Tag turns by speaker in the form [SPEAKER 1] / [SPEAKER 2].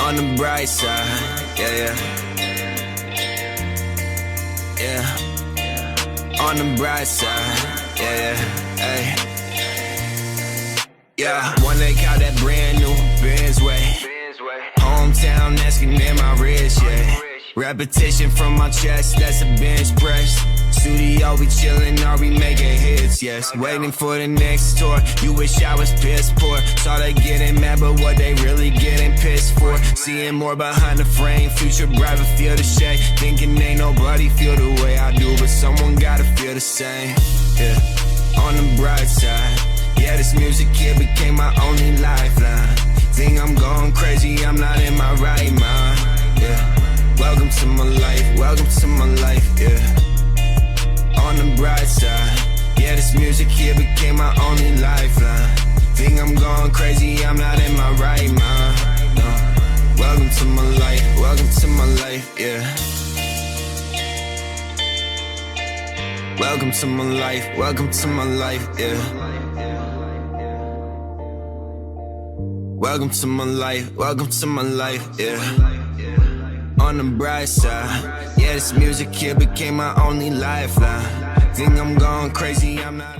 [SPEAKER 1] On the bright side, yeah. On the bright side, yeah. One day caught that brand new Benz way. Hometown asking am I rich, yeah. Repetition from my chest, that's a bench press. Studio, we chillin', are we making hits, yes. Waiting for the next tour, you wish I was piss poor. Saw they getting mad, but what they really getting pissed for? Seeing more behind the frame, future bright, but feel the shade. Thinking ain't nobody feel the way I do, but someone gotta feel the same, yeah. On the bright side, yeah, this music here became my only lifeline. Think I'm going crazy, I'm not in my right mind, yeah. Welcome to my life, yeah. On the bright side, yeah, this music here became my only lifeline. Think I'm going crazy, I'm not in my right mind, no. Welcome to my life, yeah. Welcome to my life, yeah. Welcome to my life, yeah. On the bright side, yeah, this music here became my only lifeline. Think I'm going crazy, I'm not